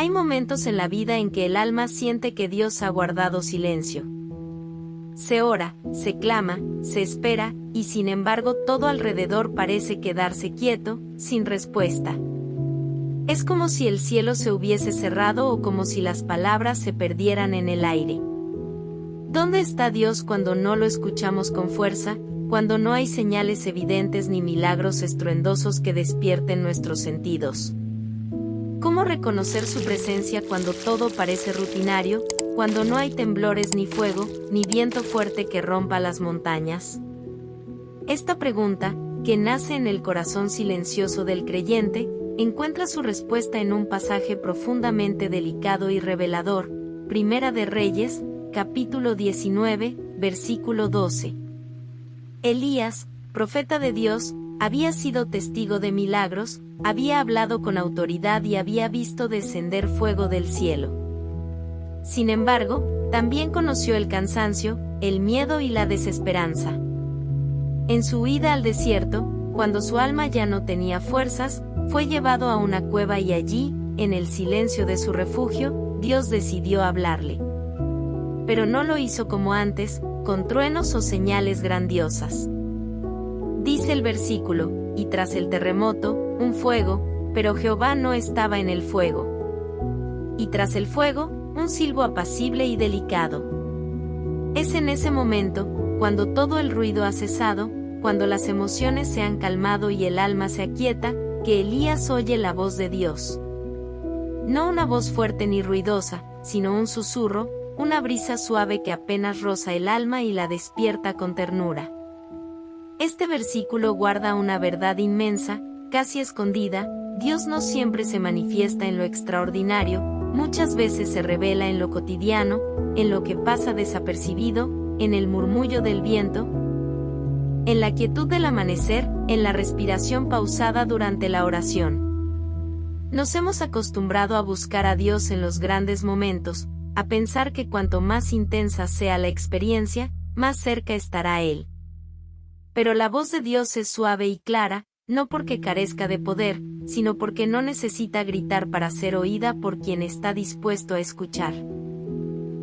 Hay momentos en la vida en que el alma siente que Dios ha guardado silencio. Se ora, se clama, se espera, y sin embargo todo alrededor parece quedarse quieto, sin respuesta. Es como si el cielo se hubiese cerrado o como si las palabras se perdieran en el aire. ¿Dónde está Dios cuando no lo escuchamos con fuerza, cuando no hay señales evidentes ni milagros estruendosos que despierten nuestros sentidos? ¿Cómo reconocer su presencia cuando todo parece rutinario, cuando no hay temblores ni fuego, ni viento fuerte que rompa las montañas? Esta pregunta, que nace en el corazón silencioso del creyente, encuentra su respuesta en un pasaje profundamente delicado y revelador, Primera de Reyes, capítulo 19, versículo 12. Elías, profeta de Dios, había sido testigo de milagros, había hablado con autoridad y había visto descender fuego del cielo. Sin embargo, también conoció el cansancio, el miedo y la desesperanza. En su huida al desierto, cuando su alma ya no tenía fuerzas, fue llevado a una cueva y allí, en el silencio de su refugio, Dios decidió hablarle. Pero no lo hizo como antes, con truenos o señales grandiosas. Dice el versículo, y tras el terremoto, un fuego, pero Jehová no estaba en el fuego. Y tras el fuego, un silbo apacible y delicado. Es en ese momento, cuando todo el ruido ha cesado, cuando las emociones se han calmado y el alma se aquieta, que Elías oye la voz de Dios. No una voz fuerte ni ruidosa, sino un susurro, una brisa suave que apenas roza el alma y la despierta con ternura. Este versículo guarda una verdad inmensa, casi escondida. Dios no siempre se manifiesta en lo extraordinario, muchas veces se revela en lo cotidiano, en lo que pasa desapercibido, en el murmullo del viento, en la quietud del amanecer, en la respiración pausada durante la oración. Nos hemos acostumbrado a buscar a Dios en los grandes momentos, a pensar que cuanto más intensa sea la experiencia, más cerca estará Él. Pero la voz de Dios es suave y clara, no porque carezca de poder, sino porque no necesita gritar para ser oída por quien está dispuesto a escuchar.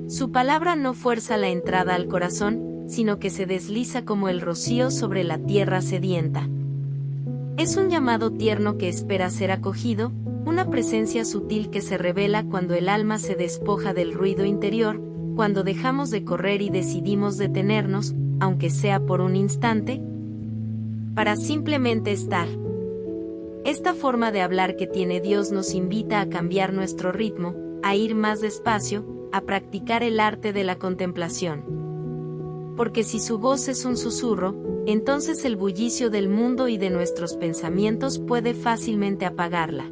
Su palabra no fuerza la entrada al corazón, sino que se desliza como el rocío sobre la tierra sedienta. Es un llamado tierno que espera ser acogido, una presencia sutil que se revela cuando el alma se despoja del ruido interior, cuando dejamos de correr y decidimos detenernos, aunque sea por un instante, para simplemente estar. Esta forma de hablar que tiene Dios nos invita a cambiar nuestro ritmo, a ir más despacio, a practicar el arte de la contemplación. Porque si su voz es un susurro, entonces el bullicio del mundo y de nuestros pensamientos puede fácilmente apagarla.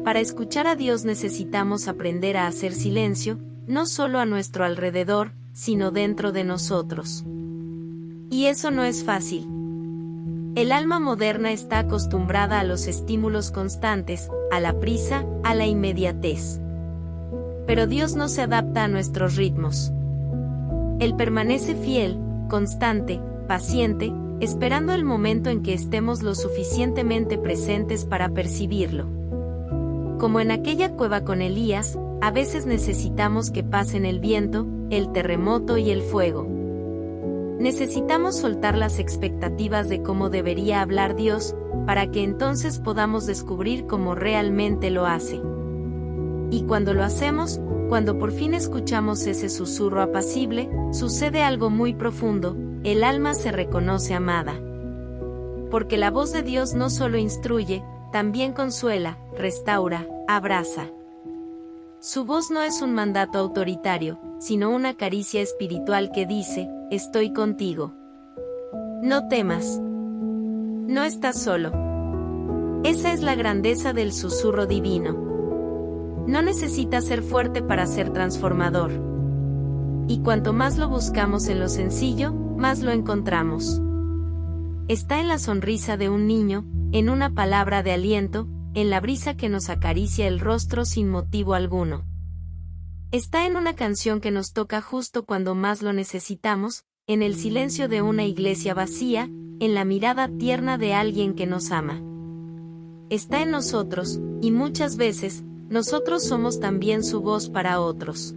Para escuchar a Dios necesitamos aprender a hacer silencio, no solo a nuestro alrededor, sino dentro de nosotros. Y eso no es fácil. El alma moderna está acostumbrada a los estímulos constantes, a la prisa, a la inmediatez. Pero Dios no se adapta a nuestros ritmos. Él permanece fiel, constante, paciente, esperando el momento en que estemos lo suficientemente presentes para percibirlo. Como en aquella cueva con Elías, a veces necesitamos que pasen el viento, el terremoto y el fuego. Necesitamos soltar las expectativas de cómo debería hablar Dios, para que entonces podamos descubrir cómo realmente lo hace. Y cuando lo hacemos, cuando por fin escuchamos ese susurro apacible, sucede algo muy profundo, el alma se reconoce amada. Porque la voz de Dios no solo instruye, también consuela, restaura, abraza. Su voz no es un mandato autoritario, sino una caricia espiritual que dice, estoy contigo. No temas. No estás solo. Esa es la grandeza del susurro divino. No necesita ser fuerte para ser transformador. Y cuanto más lo buscamos en lo sencillo, más lo encontramos. Está en la sonrisa de un niño, en una palabra de aliento, en la brisa que nos acaricia el rostro sin motivo alguno. Está en una canción que nos toca justo cuando más lo necesitamos, en el silencio de una iglesia vacía, en la mirada tierna de alguien que nos ama. Está en nosotros, y muchas veces, nosotros somos también su voz para otros.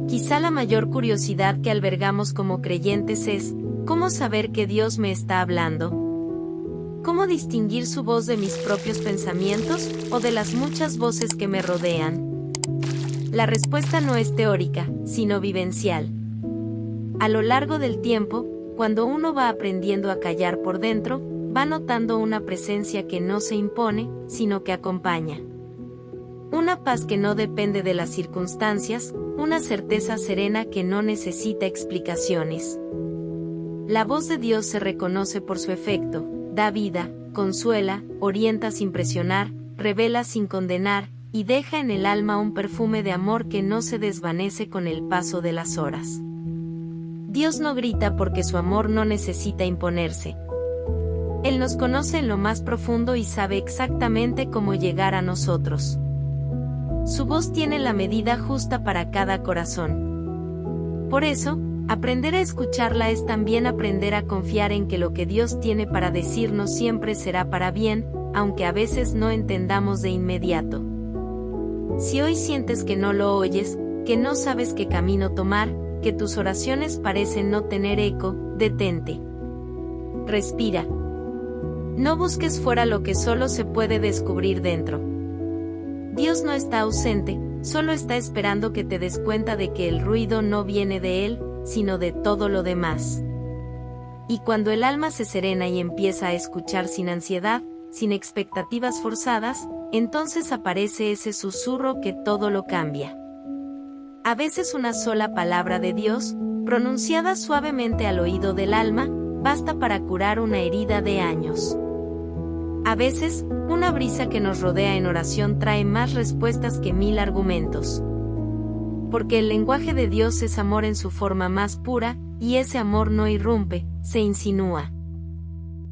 Quizá la mayor curiosidad que albergamos como creyentes es, ¿cómo saber que Dios me está hablando? ¿Cómo distinguir su voz de mis propios pensamientos o de las muchas voces que me rodean? La respuesta no es teórica, sino vivencial. A lo largo del tiempo, cuando uno va aprendiendo a callar por dentro, va notando una presencia que no se impone, sino que acompaña. Una paz que no depende de las circunstancias, una certeza serena que no necesita explicaciones. La voz de Dios se reconoce por su efecto, da vida, consuela, orienta sin presionar, revela sin condenar, y deja en el alma un perfume de amor que no se desvanece con el paso de las horas. Dios no grita porque su amor no necesita imponerse. Él nos conoce en lo más profundo y sabe exactamente cómo llegar a nosotros. Su voz tiene la medida justa para cada corazón. Por eso, aprender a escucharla es también aprender a confiar en que lo que Dios tiene para decirnos siempre será para bien, aunque a veces no entendamos de inmediato. Si hoy sientes que no lo oyes, que no sabes qué camino tomar, que tus oraciones parecen no tener eco, detente. Respira. No busques fuera lo que solo se puede descubrir dentro. Dios no está ausente, solo está esperando que te des cuenta de que el ruido no viene de Él, sino de todo lo demás. Y cuando el alma se serena y empieza a escuchar sin ansiedad, sin expectativas forzadas, entonces aparece ese susurro que todo lo cambia. A veces una sola palabra de Dios, pronunciada suavemente al oído del alma, basta para curar una herida de años. A veces, una brisa que nos rodea en oración trae más respuestas que 1000 argumentos. Porque el lenguaje de Dios es amor en su forma más pura, y ese amor no irrumpe, se insinúa.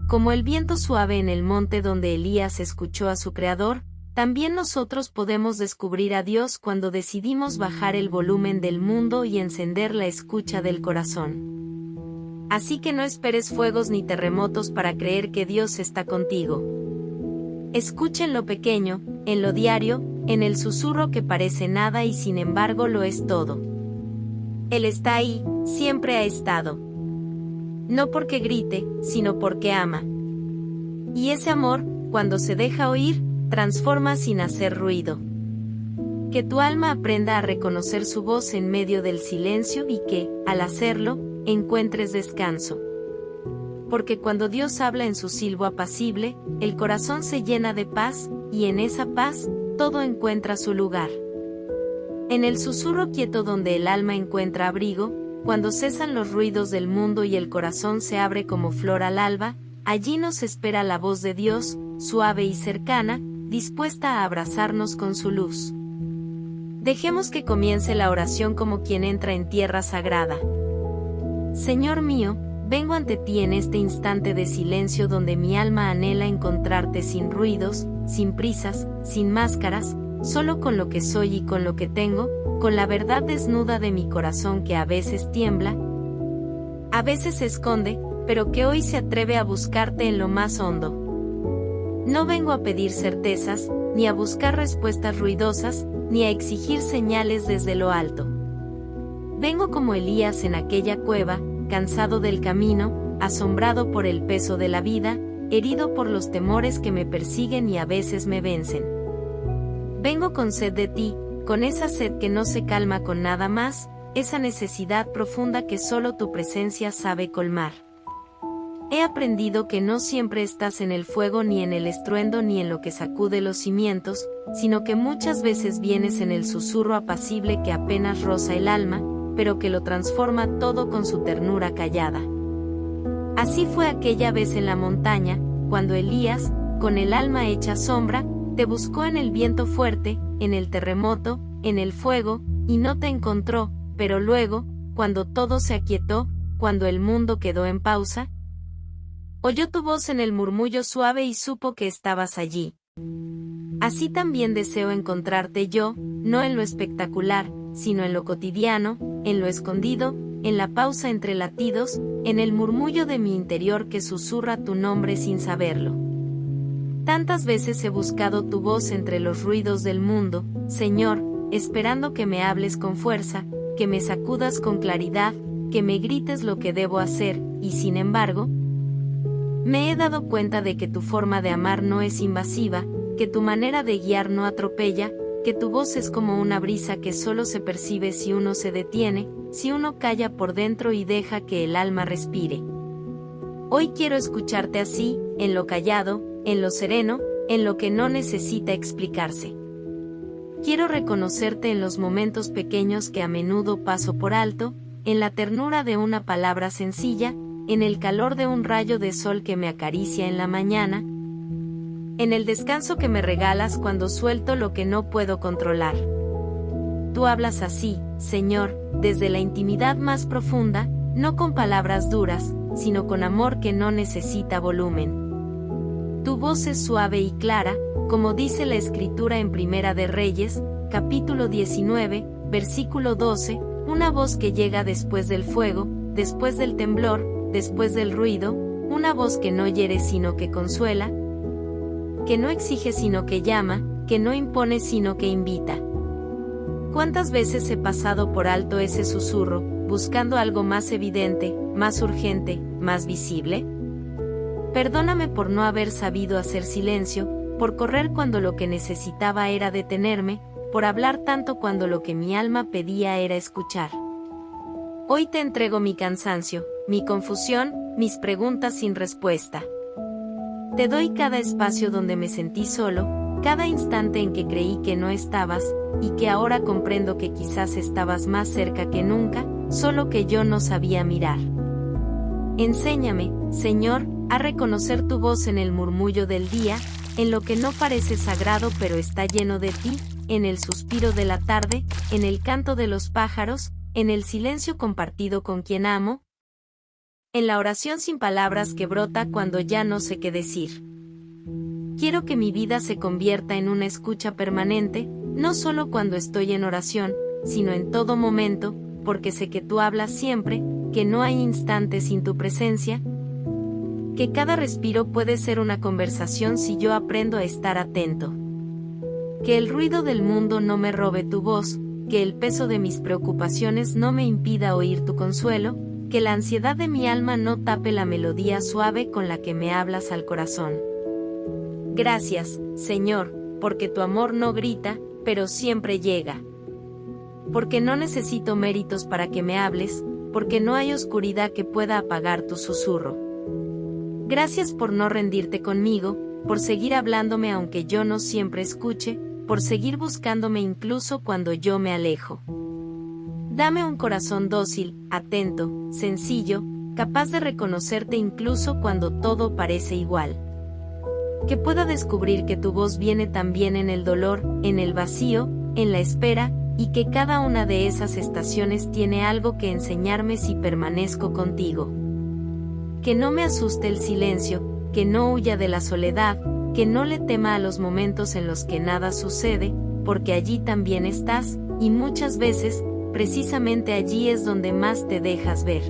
Como el viento suave en el monte donde Elías escuchó a su Creador, también nosotros podemos descubrir a Dios cuando decidimos bajar el volumen del mundo y encender la escucha del corazón. Así que no esperes fuegos ni terremotos para creer que Dios está contigo. Escucha en lo pequeño, en lo diario, en el susurro que parece nada y sin embargo lo es todo. Él está ahí, siempre ha estado. No porque grite, sino porque ama. Y ese amor, cuando se deja oír, transforma sin hacer ruido. Que tu alma aprenda a reconocer su voz en medio del silencio y que, al hacerlo, encuentres descanso. Porque cuando Dios habla en su silbo apacible, el corazón se llena de paz, y en esa paz, todo encuentra su lugar. En el susurro quieto donde el alma encuentra abrigo, cuando cesan los ruidos del mundo y el corazón se abre como flor al alba, allí nos espera la voz de Dios, suave y cercana, dispuesta a abrazarnos con su luz. Dejemos que comience la oración como quien entra en tierra sagrada. Señor mío, vengo ante ti en este instante de silencio donde mi alma anhela encontrarte sin ruidos, sin prisas, sin máscaras, solo con lo que soy y con lo que tengo, con la verdad desnuda de mi corazón que a veces tiembla, a veces se esconde, pero que hoy se atreve a buscarte en lo más hondo. No vengo a pedir certezas, ni a buscar respuestas ruidosas, ni a exigir señales desde lo alto. Vengo como Elías en aquella cueva, cansado del camino, asombrado por el peso de la vida, herido por los temores que me persiguen y a veces me vencen. Vengo con sed de ti, con esa sed que no se calma con nada más, esa necesidad profunda que solo tu presencia sabe colmar. He aprendido que no siempre estás en el fuego ni en el estruendo ni en lo que sacude los cimientos, sino que muchas veces vienes en el susurro apacible que apenas roza el alma, pero que lo transforma todo con su ternura callada. Así fue aquella vez en la montaña, cuando Elías, con el alma hecha sombra, te buscó en el viento fuerte, en el terremoto, en el fuego, y no te encontró, pero luego, cuando todo se aquietó, cuando el mundo quedó en pausa, oyó tu voz en el murmullo suave y supo que estabas allí. Así también deseo encontrarte yo, no en lo espectacular, sino en lo cotidiano, en lo escondido, en la pausa entre latidos, en el murmullo de mi interior que susurra tu nombre sin saberlo. Tantas veces he buscado tu voz entre los ruidos del mundo, Señor, esperando que me hables con fuerza, que me sacudas con claridad, que me grites lo que debo hacer, y sin embargo, me he dado cuenta de que tu forma de amar no es invasiva, que tu manera de guiar no atropella, que tu voz es como una brisa que solo se percibe si uno se detiene, si uno calla por dentro y deja que el alma respire. Hoy quiero escucharte así, en lo callado, en lo sereno, en lo que no necesita explicarse. Quiero reconocerte en los momentos pequeños que a menudo paso por alto, en la ternura de una palabra sencilla, en el calor de un rayo de sol que me acaricia en la mañana, en el descanso que me regalas cuando suelto lo que no puedo controlar. Tú hablas así, Señor, desde la intimidad más profunda, no con palabras duras, sino con amor que no necesita volumen. Tu voz es suave y clara, como dice la Escritura en Primera de Reyes, capítulo 19, versículo 12, una voz que llega después del fuego, después del temblor, después del ruido, una voz que no hiere sino que consuela, que no exige sino que llama, que no impone sino que invita. ¿Cuántas veces he pasado por alto ese susurro, buscando algo más evidente, más urgente, más visible? Perdóname por no haber sabido hacer silencio, por correr cuando lo que necesitaba era detenerme, por hablar tanto cuando lo que mi alma pedía era escuchar. Hoy te entrego mi cansancio, mi confusión, mis preguntas sin respuesta. Te doy cada espacio donde me sentí solo, cada instante en que creí que no estabas, y que ahora comprendo que quizás estabas más cerca que nunca, solo que yo no sabía mirar. Enséñame, Señor, a reconocer tu voz en el murmullo del día, en lo que no parece sagrado pero está lleno de ti, en el suspiro de la tarde, en el canto de los pájaros, en el silencio compartido con quien amo, en la oración sin palabras que brota cuando ya no sé qué decir. Quiero que mi vida se convierta en una escucha permanente, no solo cuando estoy en oración, sino en todo momento, porque sé que tú hablas siempre, que no hay instante sin tu presencia, que cada respiro puede ser una conversación si yo aprendo a estar atento. Que el ruido del mundo no me robe tu voz, que el peso de mis preocupaciones no me impida oír tu consuelo, que la ansiedad de mi alma no tape la melodía suave con la que me hablas al corazón. Gracias, Señor, porque tu amor no grita, pero siempre llega. Porque no necesito méritos para que me hables, porque no hay oscuridad que pueda apagar tu susurro. Gracias por no rendirte conmigo, por seguir hablándome aunque yo no siempre escuche, por seguir buscándome incluso cuando yo me alejo. Dame un corazón dócil, atento, sencillo, capaz de reconocerte incluso cuando todo parece igual. Que pueda descubrir que tu voz viene también en el dolor, en el vacío, en la espera, y que cada una de esas estaciones tiene algo que enseñarme si permanezco contigo. Que no me asuste el silencio, que no huya de la soledad, que no le tema a los momentos en los que nada sucede, porque allí también estás, y muchas veces, precisamente allí es donde más te dejas ver.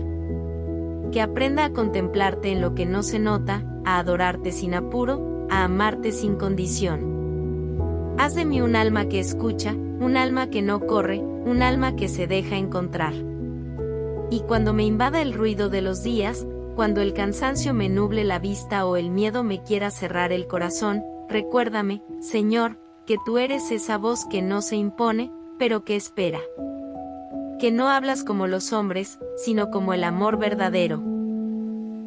Que aprenda a contemplarte en lo que no se nota, a adorarte sin apuro, a amarte sin condición. Haz de mí un alma que escucha, un alma que no corre, un alma que se deja encontrar. Y cuando me invada el ruido de los días, cuando el cansancio me nuble la vista o el miedo me quiera cerrar el corazón, recuérdame, Señor, que tú eres esa voz que no se impone, pero que espera. Que no hablas como los hombres, sino como el amor verdadero.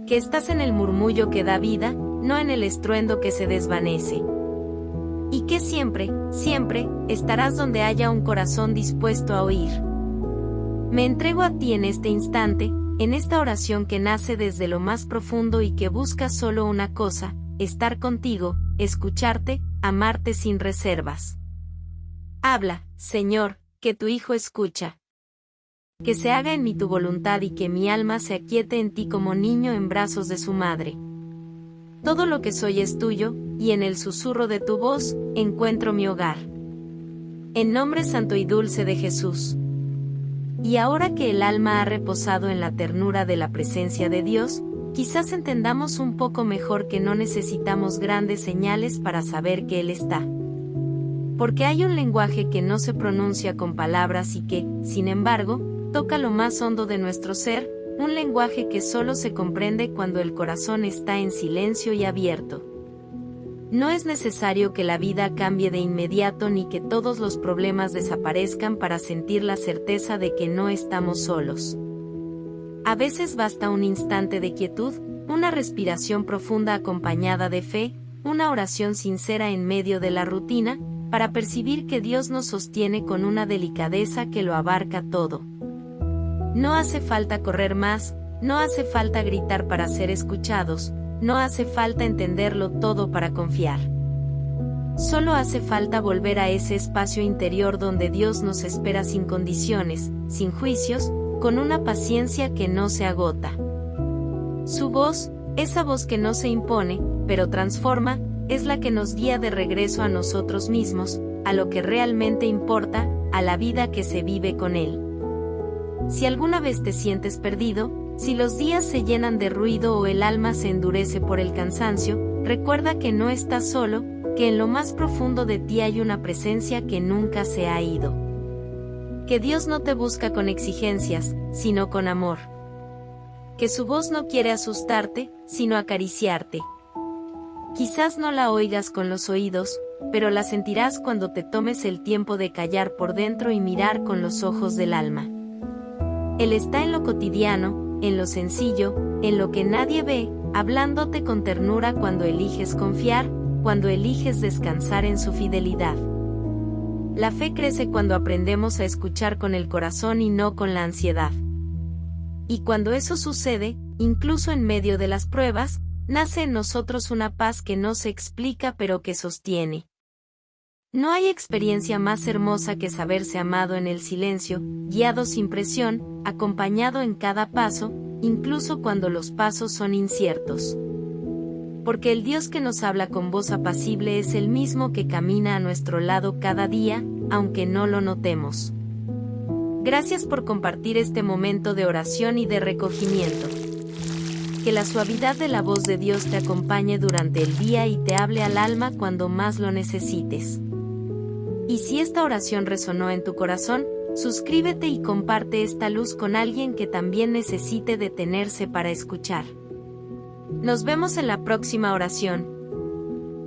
Que estás en el murmullo que da vida, no en el estruendo que se desvanece. Y que siempre, siempre, estarás donde haya un corazón dispuesto a oír. Me entrego a ti en este instante, en esta oración que nace desde lo más profundo y que busca solo una cosa, estar contigo, escucharte, amarte sin reservas. Habla, Señor, que tu Hijo escucha. Que se haga en mí tu voluntad y que mi alma se aquiete en ti como niño en brazos de su madre. Todo lo que soy es tuyo, y en el susurro de tu voz, encuentro mi hogar. En nombre santo y dulce de Jesús. Y ahora que el alma ha reposado en la ternura de la presencia de Dios, quizás entendamos un poco mejor que no necesitamos grandes señales para saber que Él está. Porque hay un lenguaje que no se pronuncia con palabras y que, sin embargo, toca lo más hondo de nuestro ser, un lenguaje que solo se comprende cuando el corazón está en silencio y abierto. No es necesario que la vida cambie de inmediato ni que todos los problemas desaparezcan para sentir la certeza de que no estamos solos. A veces basta un instante de quietud, una respiración profunda acompañada de fe, una oración sincera en medio de la rutina, para percibir que Dios nos sostiene con una delicadeza que lo abarca todo. No hace falta correr más, no hace falta gritar para ser escuchados, no hace falta entenderlo todo para confiar. Solo hace falta volver a ese espacio interior donde Dios nos espera sin condiciones, sin juicios, con una paciencia que no se agota. Su voz, esa voz que no se impone, pero transforma, es la que nos guía de regreso a nosotros mismos, a lo que realmente importa, a la vida que se vive con Él. Si alguna vez te sientes perdido, si los días se llenan de ruido o el alma se endurece por el cansancio, recuerda que no estás solo, que en lo más profundo de ti hay una presencia que nunca se ha ido. Que Dios no te busca con exigencias, sino con amor. Que su voz no quiere asustarte, sino acariciarte. Quizás no la oigas con los oídos, pero la sentirás cuando te tomes el tiempo de callar por dentro y mirar con los ojos del alma. Él está en lo cotidiano, en lo sencillo, en lo que nadie ve, hablándote con ternura cuando eliges confiar, cuando eliges descansar en su fidelidad. La fe crece cuando aprendemos a escuchar con el corazón y no con la ansiedad. Y cuando eso sucede, incluso en medio de las pruebas, nace en nosotros una paz que no se explica pero que sostiene. No hay experiencia más hermosa que saberse amado en el silencio, guiado sin presión, acompañado en cada paso, incluso cuando los pasos son inciertos. Porque el Dios que nos habla con voz apacible es el mismo que camina a nuestro lado cada día, aunque no lo notemos. Gracias por compartir este momento de oración y de recogimiento. Que la suavidad de la voz de Dios te acompañe durante el día y te hable al alma cuando más lo necesites. Y si esta oración resonó en tu corazón, suscríbete y comparte esta luz con alguien que también necesite detenerse para escuchar. Nos vemos en la próxima oración.